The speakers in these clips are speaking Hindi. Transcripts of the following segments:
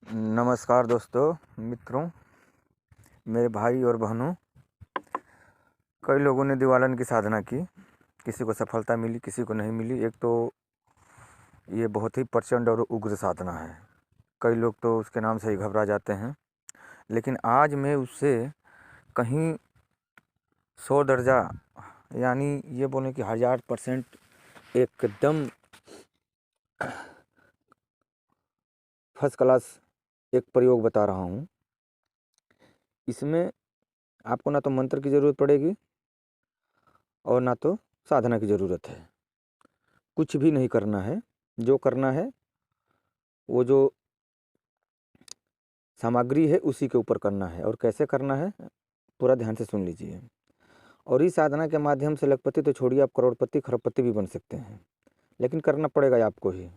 नमस्कार दोस्तों, मित्रों, मेरे भाई और बहनों। कई लोगों ने दिवालन की साधना की। किसी को सफलता मिली, किसी को नहीं मिली। एक तो ये बहुत ही प्रचंड और उग्र साधना है। कई लोग तो उसके नाम से ही घबरा जाते हैं। लेकिन आज मैं उससे कहीं 100 दर्जा, यानी ये बोलें कि 1000% एकदम फर्स्ट क्लास एक प्रयोग बता रहा हूँ। इसमें आपको ना तो मंत्र की ज़रूरत पड़ेगी और ना तो साधना की ज़रूरत है। कुछ भी नहीं करना है। जो करना है वो जो सामग्री है उसी के ऊपर करना है। और कैसे करना है पूरा ध्यान से सुन लीजिए। और इस साधना के माध्यम से लखपति तो छोड़िए, आप करोड़पति खरबपति भी बन सकते हैं। लेकिन करना पड़ेगा आपको ही।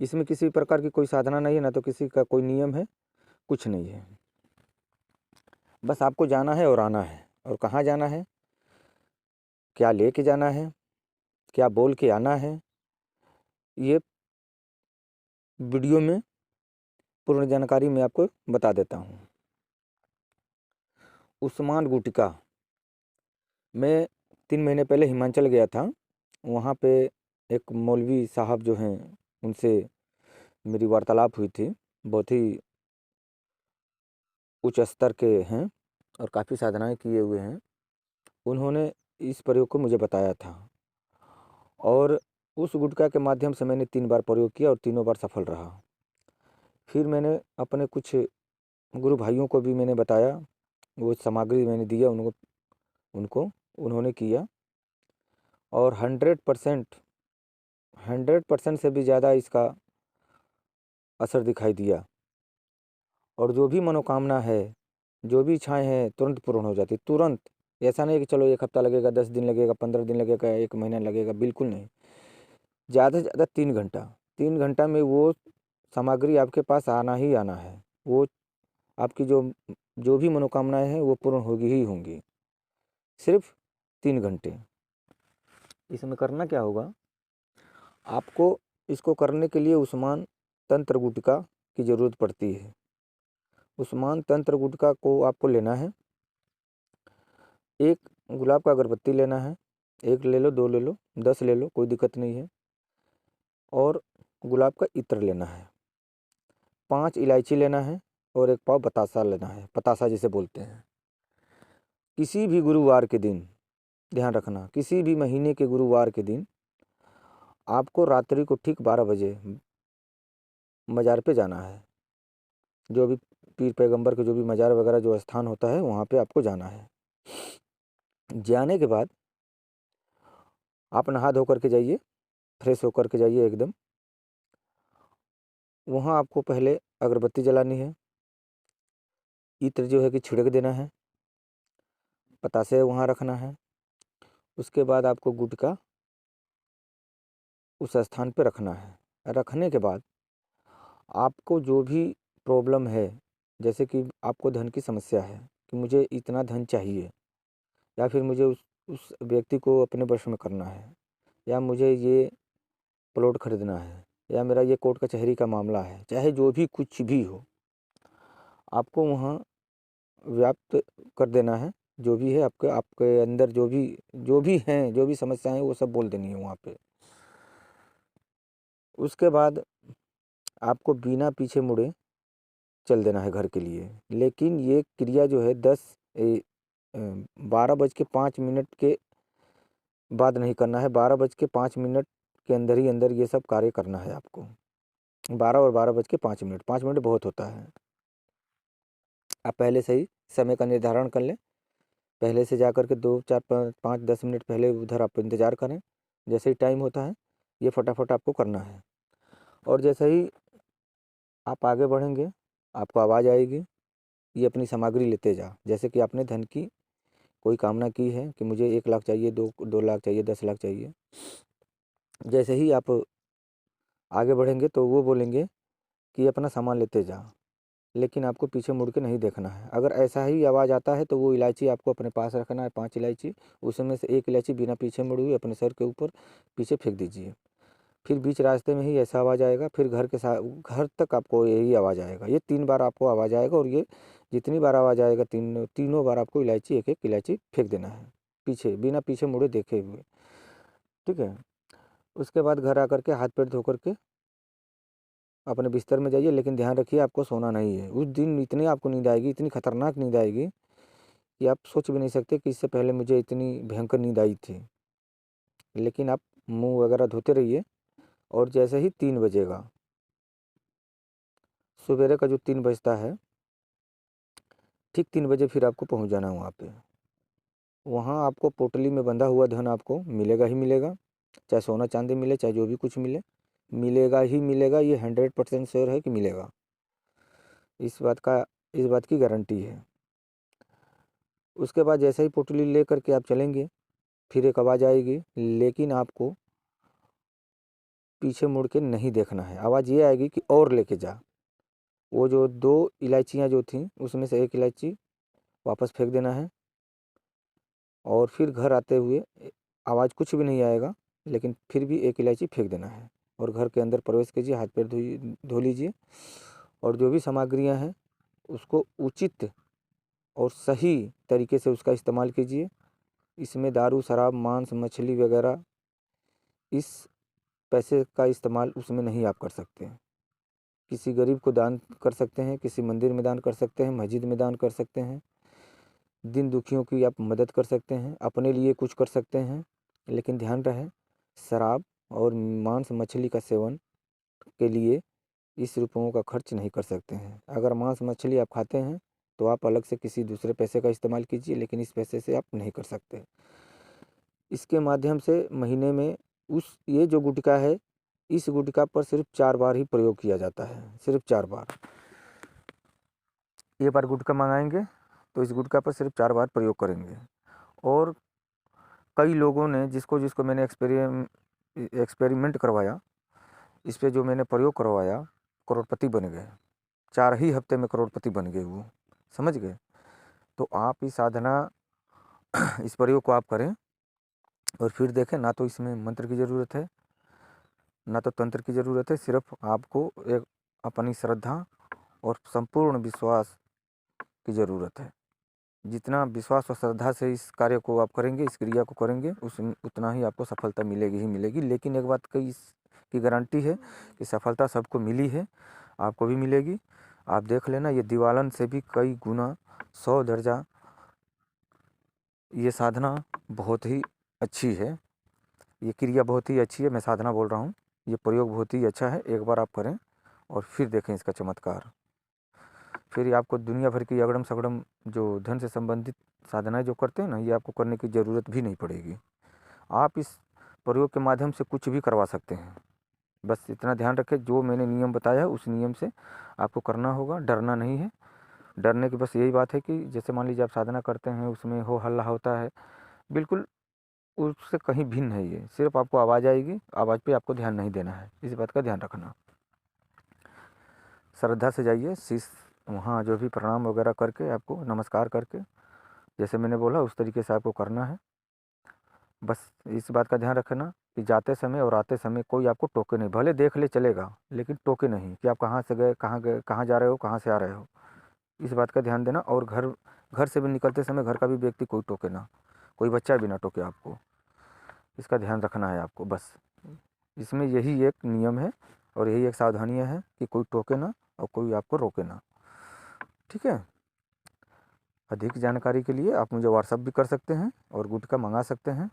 इसमें किसी प्रकार की कोई साधना नहीं है, ना तो किसी का कोई नियम है, कुछ नहीं है। बस आपको जाना है और आना है। और कहाँ जाना है, क्या लेके जाना है, क्या बोल के आना है, ये वीडियो में पूर्ण जानकारी मैं आपको बता देता हूँ। उस्मान गुटिका, मैं 3 महीने पहले हिमाचल गया था। वहाँ पे एक मौलवी साहब जो हैं उनसे मेरी वार्तालाप हुई थी। बहुत ही उच्च स्तर के हैं और काफ़ी साधनाएं किए हुए हैं। उन्होंने इस प्रयोग को मुझे बताया था और उस गुटखा के माध्यम से मैंने 3 बार प्रयोग किया और तीनों बार सफल रहा। फिर मैंने अपने कुछ गुरु भाइयों को भी मैंने बताया, वो सामग्री मैंने दिया उनको उनको उन्होंने किया और 100% से भी ज़्यादा इसका असर दिखाई दिया। और जो भी मनोकामना है, जो भी इच्छाएं हैं, तुरंत पूर्ण हो जाती, तुरंत। ऐसा नहीं कि चलो 1 हफ्ता लगेगा, 10 दिन लगेगा, 15 दिन लगेगा, 1 महीना लगेगा, बिल्कुल नहीं। ज़्यादा से ज़्यादा 3 घंटा, 3 घंटा में वो सामग्री आपके पास आना ही आना है। वो आपकी जो जो भी मनोकामनाएं हैं वो पूर्ण होगी ही होंगी। सिर्फ 3 घंटे। इसमें करना क्या होगा, आपको इसको करने के लिए उस्मान तंत्र गुटका की ज़रूरत पड़ती है। उस्मान तंत्र गुटका को आपको लेना है। एक गुलाब का अगरबत्ती लेना है। 1 ले लो, 2 ले लो, 10 ले लो, कोई दिक्कत नहीं है। और गुलाब का इत्र लेना है। 5 इलायची लेना है और 1 पाव बतासा लेना है। पतासा जिसे बोलते हैं। किसी भी गुरुवार के दिन, ध्यान रखना, किसी भी महीने के गुरुवार के दिन आपको रात्रि को ठीक 12 बजे मज़ार पे जाना है। जो भी पीर पैगंबर के जो भी मज़ार वगैरह जो स्थान होता है वहाँ पे आपको जाना है। जाने के बाद आप नहा धो करके जाइए, फ्रेश होकर के जाइए एकदम। वहाँ आपको पहले अगरबत्ती जलानी है, इत्र जो है कि छिड़क देना है, पतासे वहाँ रखना है। उसके बाद आपको गुटखा उस स्थान पे रखना है। रखने के बाद आपको जो भी प्रॉब्लम है, जैसे कि आपको धन की समस्या है कि मुझे इतना धन चाहिए, या फिर मुझे उस व्यक्ति को अपने वश में करना है, या मुझे ये प्लॉट खरीदना है, या मेरा ये कोर्ट कचहरी का मामला है, चाहे जो भी कुछ भी हो, आपको वहाँ व्याप्त कर देना है। जो भी है आपके आपके अंदर जो भी हैं, जो भी समस्याएं हैं, वो सब बोल देनी है वहाँ पे। उसके बाद आपको बिना पीछे मुड़े चल देना है घर के लिए। लेकिन ये क्रिया जो है 12:05 के बाद नहीं करना है। 12:05 के अंदर ही अंदर ये सब कार्य करना है आपको। 12 और 12:05, 5 मिनट बहुत होता है। आप पहले से ही समय का निर्धारण कर लें। पहले से जा कर के 2, 4, 5, 10 मिनट पहले उधर आप इंतज़ार करें। जैसे ही टाइम होता है ये फटाफट आपको करना है। और जैसे ही आप आगे बढ़ेंगे आपको आवाज़ आएगी, ये अपनी सामग्री लेते जा। जैसे कि आपने धन की कोई कामना की है कि मुझे 1 लाख चाहिए, 2 लाख चाहिए, 10 लाख चाहिए। जैसे ही आप आगे बढ़ेंगे तो वो बोलेंगे कि अपना सामान लेते जा, लेकिन आपको पीछे मुड़ के नहीं देखना है। अगर ऐसा ही आवाज़ आता है तो वो इलायची आपको अपने पास रखना है, 5 इलायची। उसमें से 1 इलायची बिना पीछे मुड़े हुए अपने सर के ऊपर पीछे फेंक दीजिए। फिर बीच रास्ते में ही ऐसा आवाज़ आएगा, फिर घर तक आपको यही आवाज़ आएगा। ये 3 बार आपको आवाज़ आएगा और ये जितनी बार आवाज़ आएगा तीनों बार आपको इलायची एक एक इलायची फेंक देना है पीछे, बिना पीछे मुड़े देखे हुए। ठीक है। उसके बाद घर आकर के हाथ पैर धो करके अपने बिस्तर में जाइए, लेकिन ध्यान रखिए आपको सोना नहीं है। उस दिन इतनी आपको नींद आएगी, इतनी खतरनाक नींद आएगी कि आप सोच भी नहीं सकते कि इससे पहले मुझे इतनी भयंकर नींद आई थी। लेकिन आप मुंह वगैरह धोते रहिए और जैसे ही 3 बजेगा, सवेरे का जो 3 बजता है, ठीक 3 बजे फिर आपको पहुंच जाना है वहाँ पे। वहाँ आपको पोटली में बंधा हुआ धन आपको मिलेगा ही मिलेगा, चाहे सोना चांदी मिले, चाहे जो भी कुछ मिले, मिलेगा ही मिलेगा। ये 100% श्योर है कि मिलेगा। इस बात की गारंटी है। उसके बाद जैसे ही पोटली ले करके आप चलेंगे, फिर एक आवाज़ आएगी, लेकिन आपको पीछे मुड़ के नहीं देखना है। आवाज़ ये आएगी कि और लेके जा। वो जो 2 इलायचियाँ जो थीं, उसमें से 1 इलायची वापस फेंक देना है और फिर घर आते हुए आवाज़ कुछ भी नहीं आएगा, लेकिन फिर भी 1 इलायची फेंक देना है और घर के अंदर प्रवेश कीजिए, हाथ पैर धो लीजिए और जो भी सामग्रियाँ हैं उसको उचित और सही तरीके से उसका इस्तेमाल कीजिए। इसमें दारू, शराब, मांस, मछली वगैरह इस पैसे का इस्तेमाल उसमें नहीं आप कर सकते हैं। किसी गरीब को दान कर सकते हैं, किसी मंदिर में दान कर सकते हैं, मस्जिद में दान कर सकते हैं, दीन दुखियों की आप मदद कर सकते हैं, अपने लिए कुछ कर सकते हैं। लेकिन ध्यान रहे, शराब और मांस मछली का सेवन के लिए इस रुपयों का खर्च नहीं कर सकते हैं। अगर मांस मछली आप खाते हैं तो आप अलग से किसी दूसरे पैसे का इस्तेमाल कीजिए, लेकिन इस पैसे से आप नहीं कर सकते। इसके माध्यम से महीने में ये जो गुटखा है, इस गुटखा पर सिर्फ 4 बार ही प्रयोग किया जाता है, सिर्फ 4 बार। ये बार गुटखा मंगाएंगे तो इस गुटखा पर सिर्फ 4 बार प्रयोग करेंगे। और कई लोगों ने जिसको जिसको मैंने एक्सपेरिमेंट करवाया, इस पे जो मैंने प्रयोग करवाया, करोड़पति बन गए। 4 ही हफ्ते में करोड़पति बन गए वो, समझ गए। तो आप इस साधना इस प्रयोग को आप करें और फिर देखें, ना तो इसमें मंत्र की ज़रूरत है, ना तो तंत्र की ज़रूरत है। सिर्फ आपको एक अपनी श्रद्धा और संपूर्ण विश्वास की ज़रूरत है। जितना विश्वास और श्रद्धा से इस कार्य को आप करेंगे, इस क्रिया को करेंगे, उतना ही आपको सफलता मिलेगी ही मिलेगी। लेकिन एक बात की गारंटी है कि सफलता सबको मिली है, आपको भी मिलेगी। आप देख लेना, ये दिवालन से भी कई गुना 100 दर्जा ये साधना बहुत ही अच्छी है। ये क्रिया बहुत ही अच्छी है, मैं साधना बोल रहा हूँ। ये प्रयोग बहुत ही अच्छा है, एक बार आप करें और फिर देखें इसका चमत्कार। फिर आपको दुनिया भर की अगड़म सगड़म जो धन से संबंधित साधनाएं जो करते हैं ना, ये आपको करने की ज़रूरत भी नहीं पड़ेगी। आप इस प्रयोग के माध्यम से कुछ भी करवा सकते हैं। बस इतना ध्यान रखें, जो मैंने नियम बताया है उस नियम से आपको करना होगा, डरना नहीं है। डरने की बस यही बात है कि जैसे मान लीजिए आप साधना करते हैं, उसमें हो हल्ला होता है, बिल्कुल उससे कहीं भिन्न है ये। सिर्फ आपको आवाज़ आएगी, आवाज़ पे आपको ध्यान नहीं देना है, इस बात का ध्यान रखना। श्रद्धा से जाइए, शीश वहाँ जो भी प्रणाम वगैरह करके, आपको नमस्कार करके, जैसे मैंने बोला उस तरीके से आपको करना है। बस इस बात का ध्यान रखना कि जाते समय और आते समय कोई आपको टोके नहीं। भले देख ले चलेगा, लेकिन टोके नहीं कि आप कहाँ से गए, कहाँ जा रहे हो, कहाँ से आ रहे हो। इस बात का ध्यान देना। और घर घर से भी निकलते समय घर का भी व्यक्ति कोई टोके ना, कोई बच्चा भी ना टोके आपको। इसका ध्यान रखना है आपको। बस इसमें यही एक नियम है और यही एक सावधानियाँ है कि कोई टोके ना और कोई आपको रोके ना। ठीक है। अधिक जानकारी के लिए आप मुझे व्हाट्सअप भी कर सकते हैं और गुटखा मंगा सकते हैं।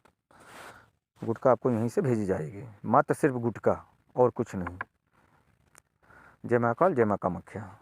गुटखा आपको यहीं से भेजी जाएगी, मात्र सिर्फ गुटखा और कुछ नहीं। जय महाकाल, जय माँ कामाख्या।